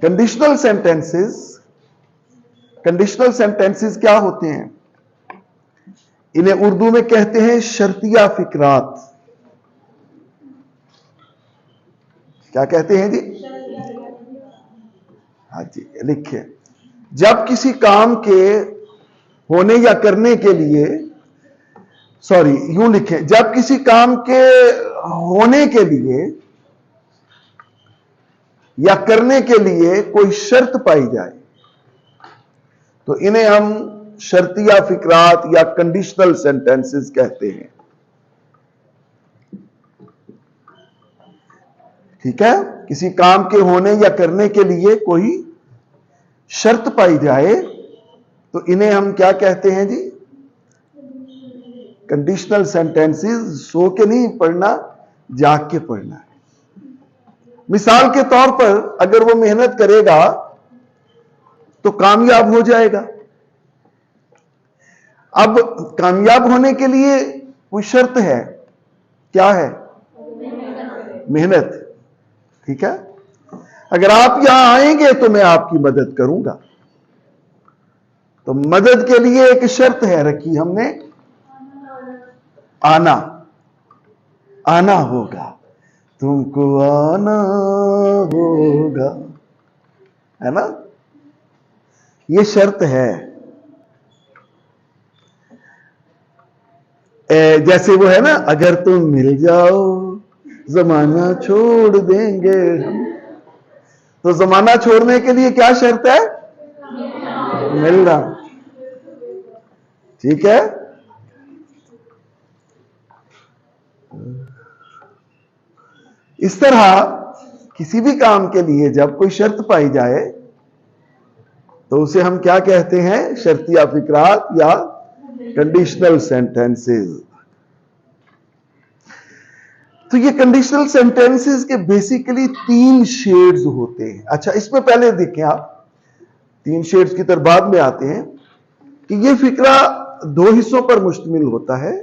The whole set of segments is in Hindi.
कंडीशनल सेंटेंसेस क्या होते हैं? इन्हें उर्दू में कहते हैं शर्तिया फिक्रात। क्या कहते हैं जी? हाँ जी, लिखिए। जब किसी काम के होने या करने के लिए, सॉरी यूं लिखें, जब किसी काम के होने के लिए या करने के लिए कोई शर्त पाई जाए तो इन्हें हम शर्तिया फिक्रात या कंडीशनल सेंटेंसेस कहते हैं। ठीक है? किसी काम के होने या करने के लिए कोई शर्त पाई जाए तो इन्हें हम क्या कहते हैं जी? Conditional sentences. सो के नहीं पढ़ना, जाग के पढ़ना है। मिसाल के तौर पर अगर वो मेहनत करेगा तो कामयाब हो जाएगा। अब कामयाब होने के लिए कोई शर्त है, क्या है? मेहनत। ठीक है? अगर आप यहां आएंगे तो मैं आपकी मदद करूंगा। तो मदद के लिए एक शर्त है रखी हमने, आना। आना होगा, तुमको आना होगा, है ना? ये शर्त है। जैसे वो है ना, अगर तुम मिल जाओ जमाना छोड़ देंगे हम। तो जमाना छोड़ने के लिए क्या शर्त है? मिलना। ठीक है? इस तरह किसी भी काम के लिए जब कोई शर्त पाई जाए तो उसे हम क्या कहते हैं? शर्तिया फिक्रात या कंडीशनल सेंटेंसेस। तो ये कंडीशनल सेंटेंसेस के बेसिकली 3 शेड्स होते हैं। अच्छा, इसमें पहले देखें आप, 3 शेड्स की तरफ बाद में आते हैं कि ये फिक्रा 2 हिस्सों पर मुश्तमिल होता है।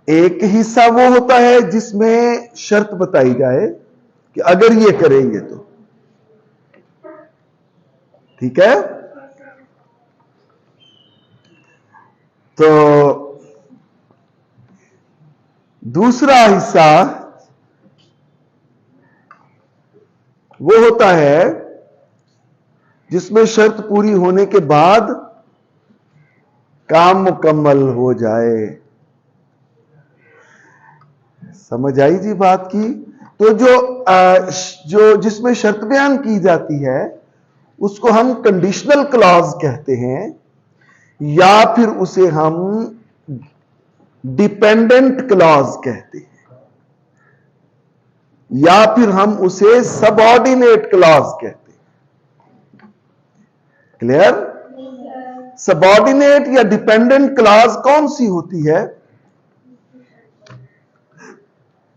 एक हिस्सा वो होता है जिसमें शर्त बताई जाए कि अगर ये करेंगे तो। ठीक है? तो दूसरा हिस्सा वो होता है जिसमें शर्त पूरी होने के बाद काम मुकम्मल हो जाए। समझ आई जी बात की? तो जो जिसमें शर्त बयान की जाती है उसको हम कंडीशनल क्लॉज कहते हैं, या फिर उसे हम डिपेंडेंट क्लॉज कहते हैं, या फिर हम उसे सबऑर्डिनेट क्लॉज कहते हैं। क्लियर? सबऑर्डिनेट या डिपेंडेंट क्लॉज कौन सी होती है?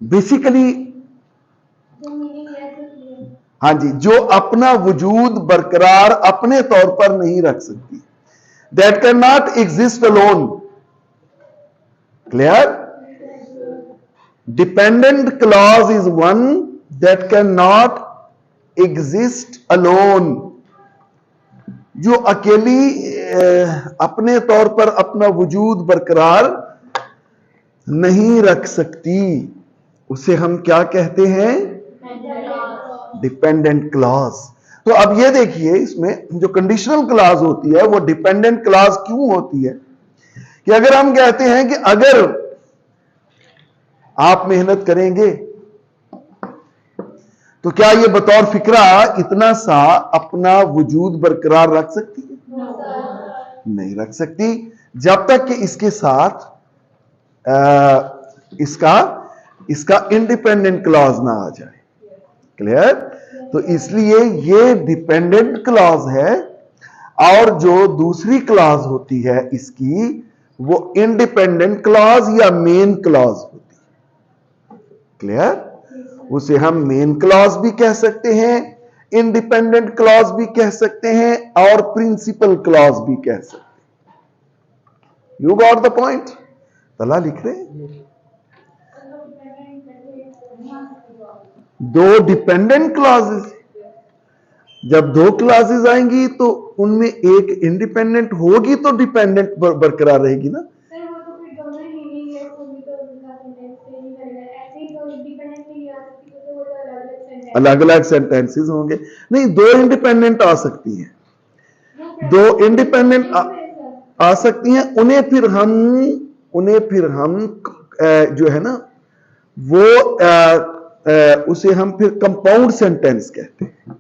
बेसिकली हाँ जी, जो अपना वजूद बरकरार अपने तौर पर नहीं रख सकती, that can not exist alone. Clear? Dependent clause is one that can not exist alone, जो अकेली अपने तौर पर अपना वजूद बरकरार नहीं रख सकती, उसे हम क्या कहते हैं? Dependent clause. तो अब ये देखिए, इसमें जो कंडीशनल क्लॉज होती है वो डिपेंडेंट क्लॉज क्यों होती है? कि अगर हम कहते हैं कि अगर आप मेहनत करेंगे तो क्या ये बतौर फिक्रा इतना सा अपना वजूद बरकरार रख सकती है? नहीं रख सकती, जब तक कि इसके साथ इसका इंडिपेंडेंट क्लॉज ना आ जाए। क्लियर? तो इसलिए ये डिपेंडेंट क्लॉज है, और जो दूसरी क्लॉज होती है इसकी, वो इंडिपेंडेंट क्लॉज या मेन क्लॉज होती है। क्लियर? उसे हम मेन क्लॉज भी कह सकते हैं, इंडिपेंडेंट क्लॉज भी कह सकते हैं, और प्रिंसिपल क्लॉज भी कह सकते हैं। You got the point? तला लिख रहे? दो डिपेंडेंट क्लॉजेस। जब दो क्लॉजेस आएंगी तो उनमें एक इंडिपेंडेंट होगी तो डिपेंडेंट बरकरार रहेगी ना। अलग अलग सेंटेंसेस होंगे। नहीं, दो इंडिपेंडेंट आ सकती हैं, दो इंडिपेंडेंट आ सकती हैं। उन्हें फिर हम जो है ना वो उसे हम फिर कंपाउंड सेंटेंस कहते हैं।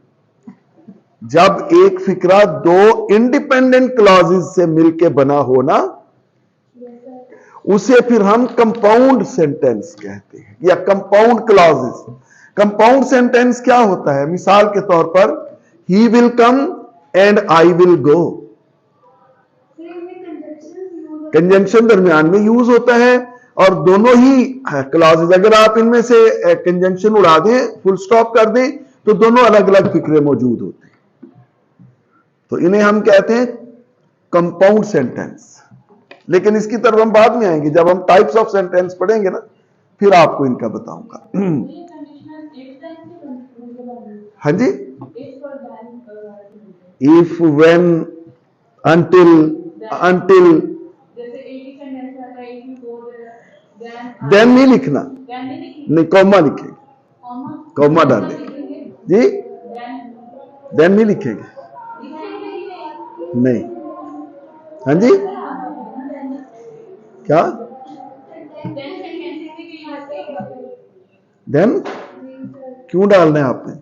जब एक फिक्रा दो इंडिपेंडेंट क्लॉजेस से मिलके बना हो ना, उसे फिर हम कंपाउंड सेंटेंस कहते हैं या कंपाउंड क्लॉजेस। कंपाउंड सेंटेंस क्या होता है? मिसाल के तौर पर he will come and I will go. Conjunction दरमियान में यूज होता है और दोनों ही क्लॉजेस, अगर आप इनमें से कंजंक्शन उड़ा दें, फुल स्टॉप कर दें, तो दोनों अलग अलग फिक्रे मौजूद होते हैं। तो इन्हें हम कहते हैं कंपाउंड सेंटेंस। लेकिन इसकी तरफ हम बाद में आएंगे, जब हम टाइप्स ऑफ सेंटेंस पढ़ेंगे ना, फिर आपको इनका बताऊंगा। हाँ जी, इफ, वेन, अंटिल देन नहीं लिखना, नहीं कॉमा लिखेंगे, कॉमा डालेंगे जी, देन नहीं लिखेंगे, नहीं। हाँ जी, क्या देन क्यों डालना है आपने?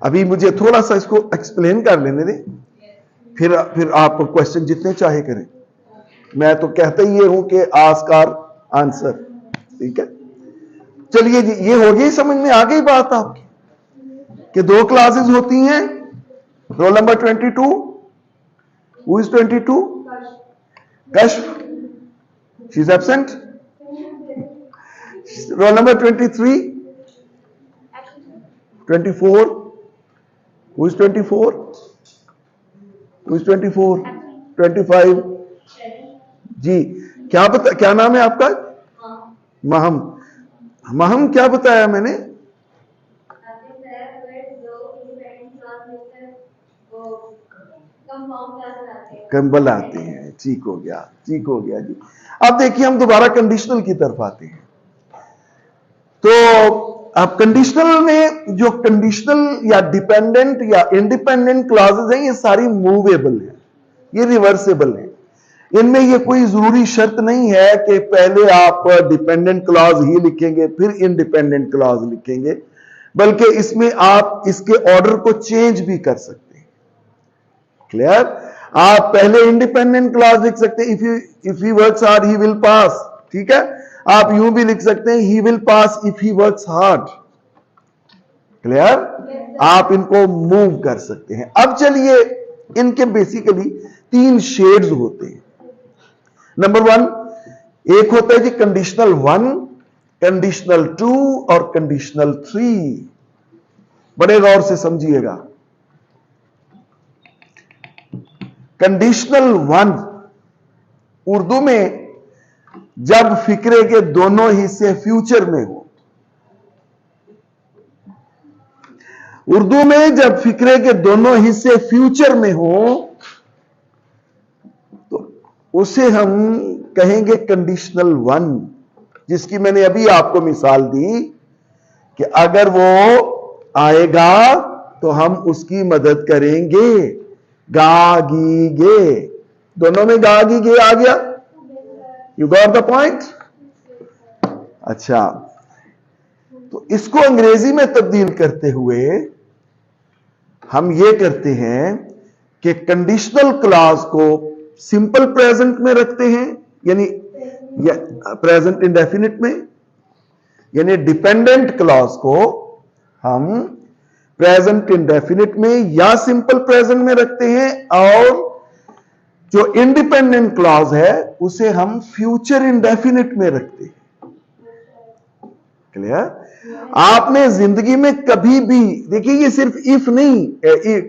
अभी मुझे थोड़ा सा इसको एक्सप्लेन कर लेने दे, फिर आप क्वेश्चन जितने चाहे करें। मैं तो कहता ही ये हूं कि आस्कार आंसर, ठीक है। चलिए जी, ये हो गई समझ में आ गई बात आपकी कि दो क्लासेस होती हैं। Roll number 22, who is 22? Kashaf, she is absent. Roll number 23, 24, who is 24? Who is 24? 25 जी। क्या नाम है आपका? महम। महम, क्या बताया मैंने? कंबल आते हैं। ठीक हो गया, ठीक हो गया जी। अब देखिए, हम दोबारा कंडीशनल की तरफ आते हैं। तो अब कंडीशनल में जो कंडीशनल या डिपेंडेंट या इंडिपेंडेंट क्लॉजेज हैं, ये सारी मूवेबल हैं, ये रिवर्सेबल हैं। इनमें ये कोई जरूरी शर्त नहीं है कि पहले आप डिपेंडेंट क्लॉज ही लिखेंगे फिर इंडिपेंडेंट क्लॉज लिखेंगे, बल्कि इसमें आप इसके ऑर्डर को चेंज भी कर सकते हैं। क्लियर? आप पहले इंडिपेंडेंट क्लॉज लिख सकते हैं, if he works hard he will pass, ठीक है। आप यूं भी लिख सकते हैं, he will pass if he works hard. Clear? आप इनको मूव कर सकते हैं। अब चलिए, इनके बेसिकली 3 शेड्स होते हैं। नंबर 1, एक होता है जी कंडीशनल 1, कंडीशनल 2 और कंडीशनल 3। बड़े गौर से समझिएगा। कंडीशनल 1 उर्दू में जब फिक्रे के दोनों हिस्से फ्यूचर में हो, उर्दू में जब फिक्रे के दोनों हिस्से फ्यूचर में हो तो उसे हम कहेंगे कंडीशनल 1, जिसकी मैंने अभी आपको मिसाल दी कि अगर वो आएगा तो हम उसकी मदद करेंगे। गा गी गे, दोनों में गा गी गे आ गया। You got the point? अच्छा, तो इसको अंग्रेजी में तब्दील करते हुए हम ये करते हैं कि कंडीशनल क्लॉज को सिंपल प्रेजेंट में रखते हैं, यानी प्रेजेंट इंडेफिनिट में, यानी डिपेंडेंट क्लॉज को हम प्रेजेंट इंडेफिनिट में या सिंपल प्रेजेंट में रखते हैं, और जो इंडिपेंडेंट क्लॉज है उसे हम फ्यूचर इंडेफिनिट में रखते हैं। क्लियर? आपने जिंदगी में कभी भी देखिए, ये सिर्फ इफ नहीं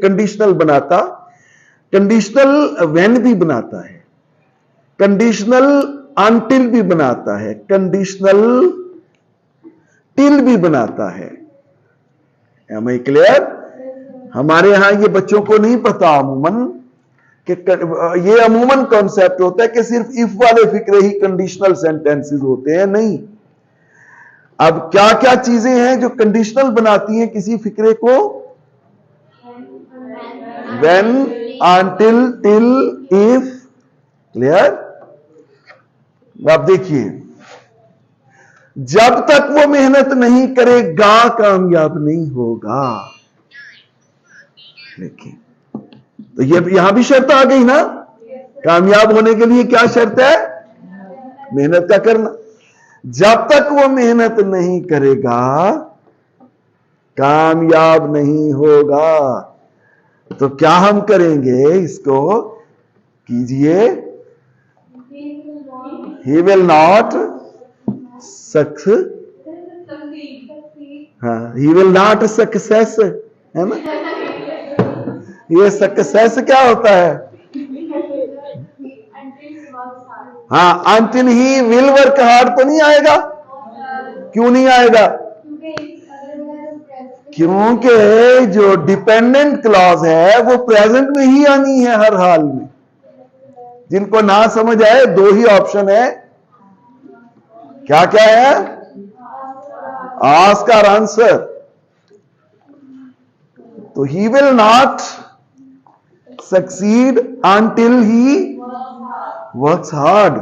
कंडीशनल बनाता, कंडीशनल व्हेन भी बनाता है, कंडीशनल अनटिल भी बनाता है, कंडीशनल टिल भी बनाता है। Am I clear? हमारे यहां ये बच्चों को नहीं पता अमूमन कि ये अमूमन कॉन्सेप्ट होता है कि सिर्फ इफ वाले फिक्रे ही कंडीशनल सेंटेंसेस होते हैं। नहीं, अब क्या क्या चीजें हैं जो कंडीशनल बनाती हैं किसी फिक्रे को? When, until, till, if। Clear? अब देखिए, जब तक वो मेहनत नहीं करेगा कामयाब नहीं होगा। देखिए, तो ये यहां भी शर्त आ गई ना, कामयाब होने के लिए क्या शर्त है? मेहनत का करना। जब तक वो मेहनत नहीं करेगा कामयाब नहीं होगा। तो क्या हम करेंगे? इसको कीजिए, he will not succeed, हाँ, he will not success, है ना? ये सक्सेस क्या होता है? हाँ, until he will work hard तो नहीं आएगा। क्यों नहीं आएगा? क्योंकि जो डिपेंडेंट क्लॉज है वो प्रेजेंट में ही आनी है हर हाल में। जिनको ना समझ आए, दो ही ऑप्शन है। क्या क्या है? आस्क और आंसर। तो ही will not succeed until he works hard।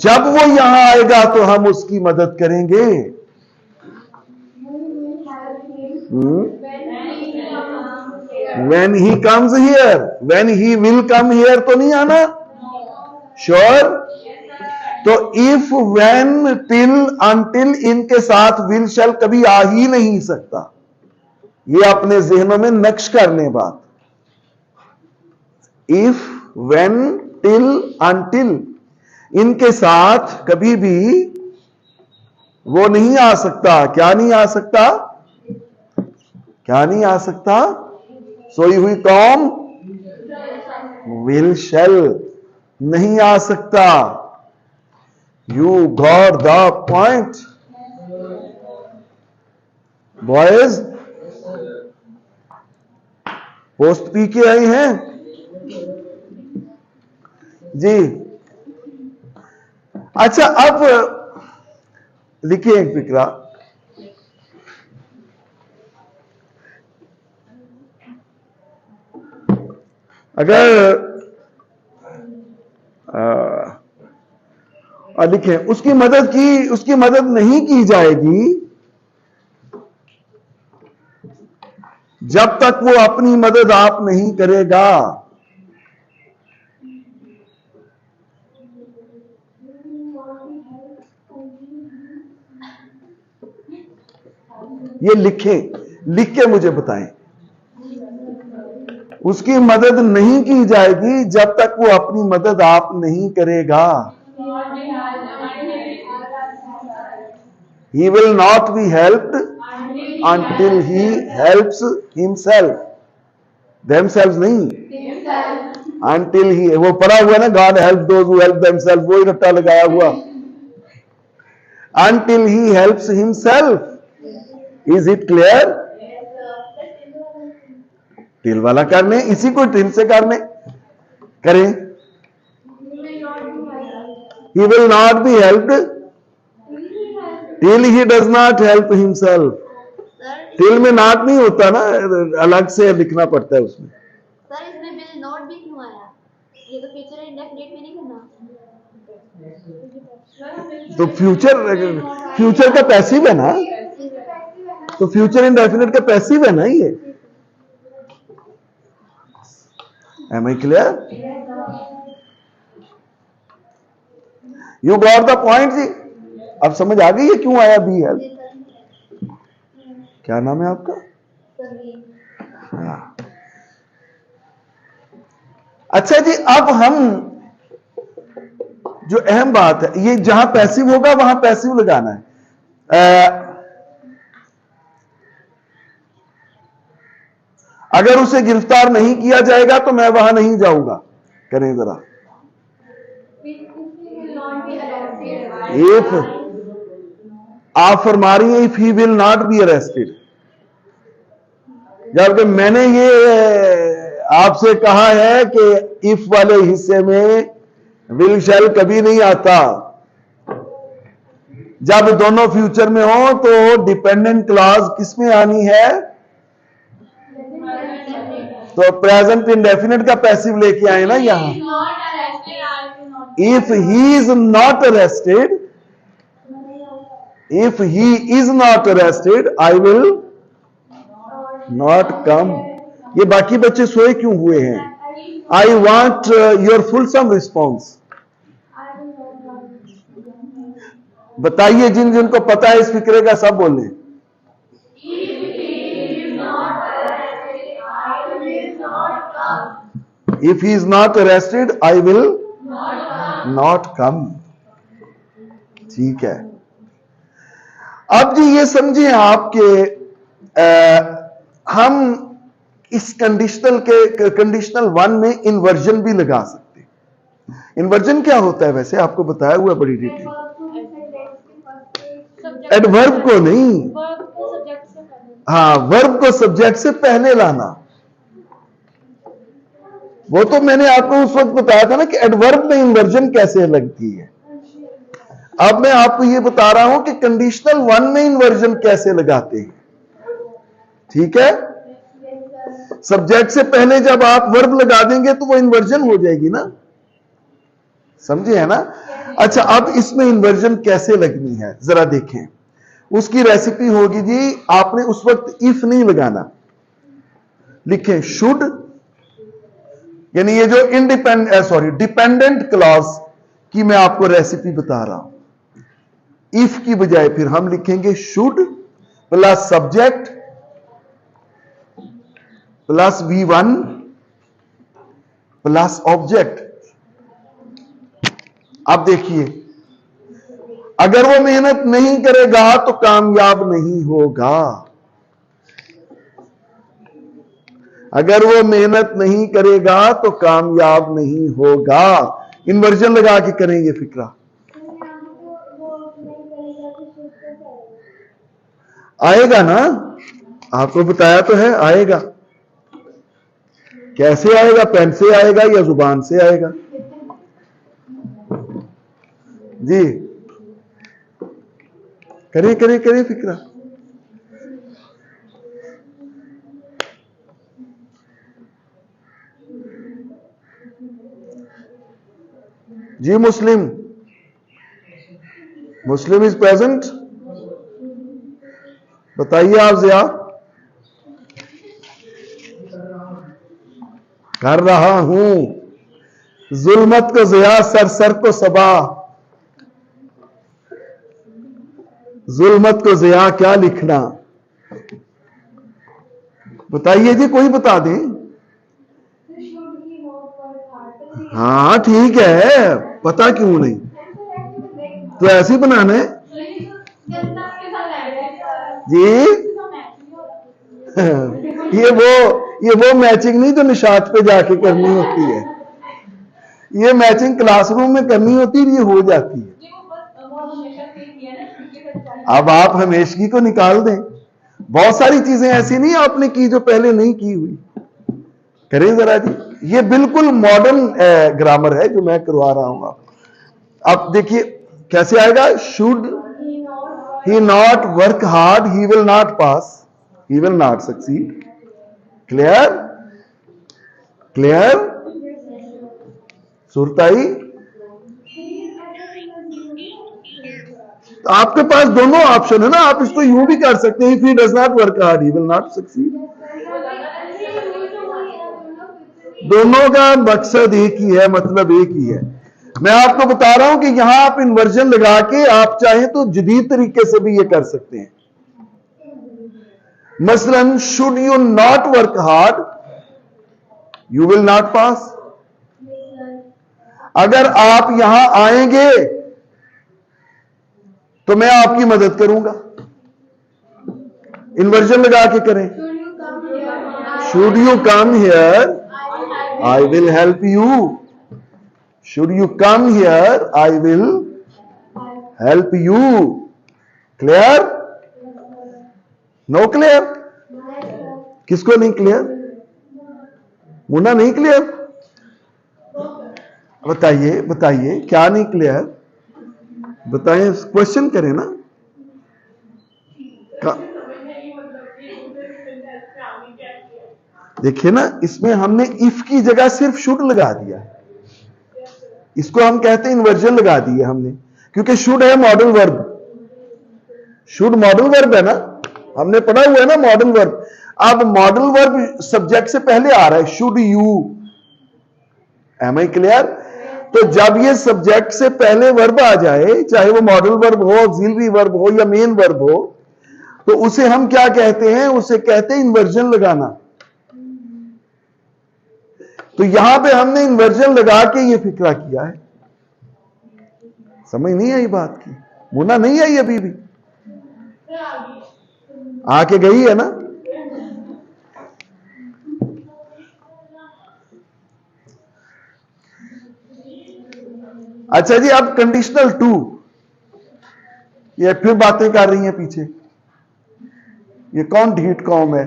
जब वो यहां आएगा तो हम उसकी मदद करेंगे। When he comes here, when he will come here तो नहीं आना? श्योर? तो if, when, till, until इनके साथ will, shall कभी आ ही नहीं सकता। ये अपने जहनों में नक्श करने बात। if, when, till, until इनके साथ कभी भी वो नहीं आ सकता। क्या नहीं आ सकता? क्या नहीं आ सकता? सोई हुई कौम will, shall नहीं आ सकता। You got the point, boys? Post P के आए हैं जी। अच्छा, अब लिखिए एक फिक्रा। अगर लिखें उसकी मदद नहीं की जाएगी जब तक वो अपनी मदद आप नहीं करेगा। ये लिखें, लिख के मुझे बताएं। उसकी मदद नहीं की जाएगी जब तक वो अपनी मदद आप नहीं करेगा। He will not be helped until he helps himself. Themselves नहीं, until he, वो पढ़ा हुआ ना, God help those who help themselves, वो ही रट्टा लगाया हुआ। Until he helps himself. Is it clear? Till वाला करने, इसी को टिल से करने करें। He will not be helped till he does not help himself। Till में नॉट नहीं होता ना, अलग से लिखना पड़ता है उसमें। सर इसमें विल नॉट भी क्यों आया? ये तो फ्यूचर इंडेफिनिट में नहीं करना। तो फ्यूचर का पैसिव है ना, तो फ्यूचर इंडेफिनिट का पैसिव है ना ये। Am I clear? You got the point जी। अब समझ आ गई है क्यों आया बी हेल्प। क्या नाम है आपका? हाँ। अच्छा जी, अब हम जो अहम बात है, ये जहां पैसिव होगा वहां पैसिव लगाना है। अगर उसे गिरफ्तार नहीं किया जाएगा तो मैं वहां नहीं जाऊंगा। करें जरा। इफ आप फरमा रही हैं if he will not be arrested, जबकि मैंने ये आपसे कहा है कि इफ वाले हिस्से में विल शैल कभी नहीं आता। जब दोनों फ्यूचर में हो तो डिपेंडेंट क्लॉज किस में आनी है? तो प्रेजेंट इंडेफिनिट का पैसिव लेके आए ना यहां। If he is not arrested, if he is not arrested I will not come. ये बाकी बच्चे सोए क्यों हुए हैं? I want your fulsome response. बताइए, जिन जिनको पता है इस फिक्रे का सब बोले। If he is not arrested I will not कम। ठीक है। अब जी ये समझे आपके हम इस कंडीशनल वन में इन्वर्जन भी लगा सकते हैं। इन्वर्जन क्या होता है वैसे आपको बताया हुआ बड़ी डिटेल। एडवर्ब को नहीं, हाँ, वर्ब को सब्जेक्ट से पहले लाना। वो तो मैंने आपको उस वक्त बताया था ना कि एडवर्ब में इन्वर्जन कैसे लगती है। अब मैं आपको ये बता रहा हूं कि कंडीशनल वन में इन्वर्जन कैसे लगाते हैं। ठीक है। सब्जेक्ट से पहले जब आप वर्ब लगा देंगे तो वो इन्वर्जन हो जाएगी ना, समझे है ना। अच्छा, अब इसमें इन्वर्जन कैसे लगनी है जरा देखें। उसकी रेसिपी होगी जी, आपने उस वक्त इफ नहीं लगाना, लिखें शुड, यानी ये जो डिपेंडेंट क्लॉज की मैं आपको रेसिपी बता रहा हूं। इफ की बजाय फिर हम लिखेंगे should plus subject plus V1 plus object. अब देखिए, अगर वो मेहनत नहीं करेगा तो कामयाब नहीं होगा। अगर वो मेहनत नहीं करेगा तो कामयाब नहीं होगा। इन्वर्जन लगा के करेंगे फिक्रा। आएगा ना, आपको बताया तो है आएगा। कैसे आएगा? पेन से आएगा या जुबान से आएगा? जी करें करें करें फिक्रा। जी मुस्लिम इज प्रेजेंट। बताइए आप ज़िया। कर रहा हूं। जुल्मत को ज़िया, सर को सबा। जुल्मत को ज़िया क्या लिखना? बताइए जी, कोई बता दे। हाँ ठीक है, पता क्यों नहीं, तो ऐसे ही बनाना है जी। ये वो मैचिंग नहीं जो निशात पे जाके करनी होती है, ये मैचिंग क्लासरूम में करनी होती है, ये हो जाती है। अब आप हमेशगी को निकाल दें। बहुत सारी चीजें ऐसी नहीं आपने की जो पहले नहीं की हुई। करें जरा जी, ये बिल्कुल मॉडर्न ग्रामर है जो मैं करवा रहा हूं आप। अब देखिए कैसे आएगा। Should he not work hard he will not pass, he will not succeed. Clear clear सुरताई। तो आपके पास दोनों ऑप्शन है ना, आप इसको यूं भी कर सकते हैं, if he does not work hard he will not succeed. दोनों का मकसद एक ही है, मतलब एक ही है। मैं आपको बता रहा हूं कि यहां आप इन्वर्जन लगा के आप चाहें तो जदीद तरीके से भी ये कर सकते हैं। मसलन should you not work hard you will not पास। अगर आप यहां आएंगे तो मैं आपकी मदद करूंगा। इन्वर्जन लगा के करें। Should you come here I will help you. Should you come here I will help you. Clear? No clear? किसको नहीं क्लियर? मुन्ना नहीं क्लियर? बताइए बताइए, क्या नहीं क्लियर? बताएं, क्वेश्चन करें ना। देखिए ना, इसमें हमने इफ की जगह सिर्फ शुड लगा दिया। इसको हम कहते हैं इन्वर्जन लगा दिया हमने, क्योंकि शुड है modal verb. Should modal verb है ना, हमने पढ़ा हुआ है ना मॉडल वर्ब। अब मॉडल वर्ब सब्जेक्ट से पहले आ रहा है, should you. Am I clear? तो जब ये सब्जेक्ट से पहले वर्ब आ जाए, चाहे वो मॉडल वर्ब हो, ऑक्सिलरी वर्ब हो या मेन वर्ब हो, तो उसे हम क्या कहते हैं? उसे कहते हैं इन्वर्जन लगाना। तो यहां पे हमने इन्वर्जन लगा के ये फिक्रा किया है। समझ नहीं आई बात की? मुन्ना नहीं आई अभी भी? आके गई है ना? अच्छा जी, अब कंडीशनल टू, ये फिर बातें कर रही हैं पीछे। ये कौन ढीठ कौम है?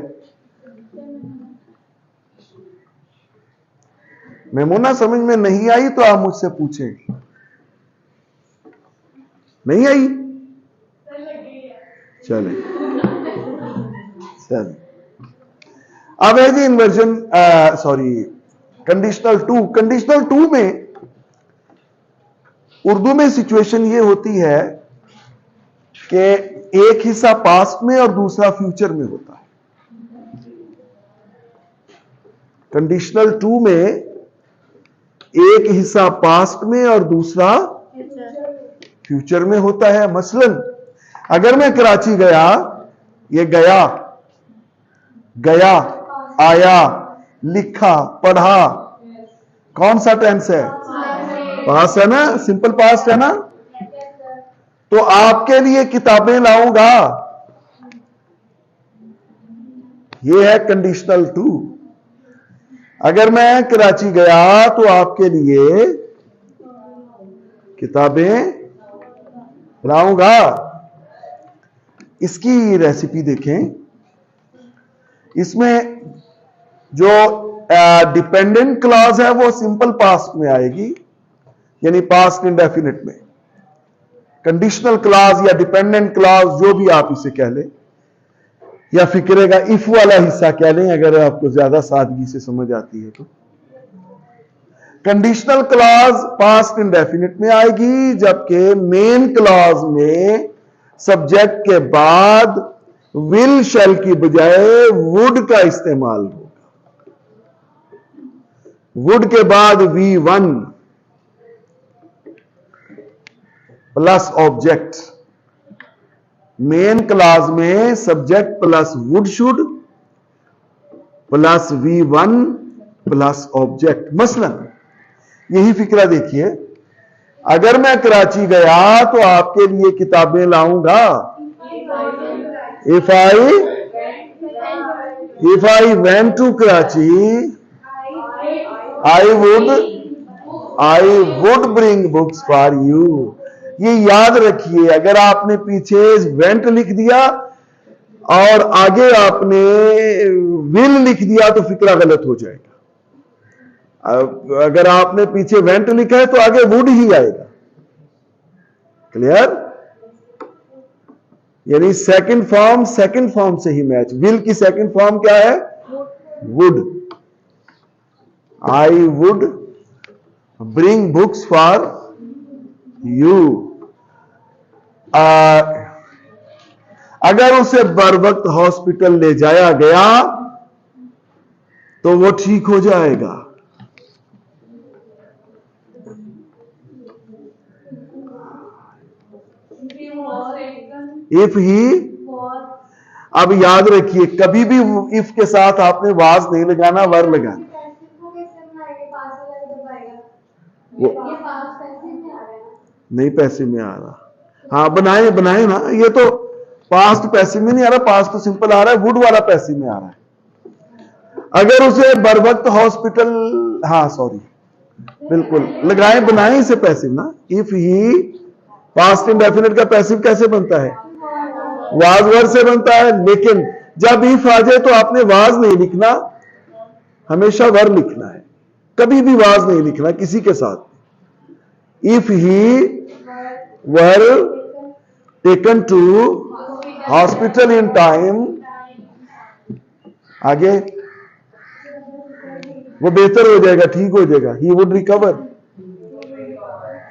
मेमोना समझ में नहीं आई तो आप मुझसे पूछें। नहीं आई? चले चले। अब है जी inversion, sorry, conditional two. Conditional two में उर्दू में सिचुएशन ये होती है कि एक हिस्सा पास्ट में और दूसरा फ्यूचर में होता है। कंडीशनल टू में एक हिस्सा पास्ट में और दूसरा फ्यूचर में होता है। मसलन अगर मैं कराची गया, ये गया, गया, आया, लिखा, पढ़ा, कौन सा टेंस है? पास्ट है ना, सिंपल पास्ट है ना। तो आपके लिए किताबें लाऊंगा, ये है कंडीशनल टू। अगर मैं कराची गया तो आपके लिए किताबें लाऊंगा। इसकी रेसिपी देखें। इसमें जो डिपेंडेंट क्लॉज है वो सिंपल पास्ट में आएगी, यानी पास्ट इंडेफिनिट में। कंडीशनल क्लॉज या डिपेंडेंट क्लॉज, जो भी आप इसे कह लें, या फिक्रे का इफ वाला हिस्सा कह लें, अगर आपको ज्यादा सादगी से समझ आती है तो। कंडीशनल क्लॉज पास्ट इंडेफिनिट में आएगी, जबकि मेन क्लॉज में सब्जेक्ट के बाद विल शैल की बजाय वुड का इस्तेमाल होगा। वुड के बाद V1 plus object. Main clause में subject plus would should plus V1 plus object. मसलन यही फिक्रा देखिए, अगर मैं कराची गया तो आपके लिए किताबें लाऊंगा। If I went to Karachi, I would bring books for you. ये याद रखिए, अगर आपने पीछे वेंट लिख दिया और आगे आपने विल लिख दिया तो फिक्रा गलत हो जाएगा। अगर आपने पीछे वेंट लिखा है तो आगे वुड ही आएगा। क्लियर? यानी सेकंड फॉर्म से ही मैच। विल की सेकंड फॉर्म क्या है? Would. I would bring books for you. अगर उसे बर वक्त हॉस्पिटल ले जाया गया तो वो ठीक हो जाएगा। इफ ही, अब याद रखिए, कभी भी इफ के साथ आपने वाज नहीं लगाना, वर लगाना। वो नहीं पैसे में आ रहा। हाँ, बनाए ना, ये तो पास्ट पैसे में नहीं आ रहा, पास्ट तो सिंपल आ रहा है, वुड वाला पैसे में आ रहा है। अगर उसे बर वक्त हॉस्पिटल, हाँ सॉरी, बिल्कुल लगाए बनाए इसे पैसे ना। इफ ही पास्ट इंडेफिनिट का पैसिव कैसे बनता है? वाज वर्ड से बनता है, लेकिन जब इफ आ जाए तो आपने वाज नहीं लिखना, हमेशा वर लिखना है, कभी भी वाज नहीं लिखना किसी के साथ। If he were taken to hospital in time, आगे वो बेहतर हो जाएगा, ठीक हो जाएगा, ही वुड रिकवर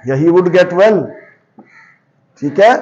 या ही वुड गेट वेल। ठीक है।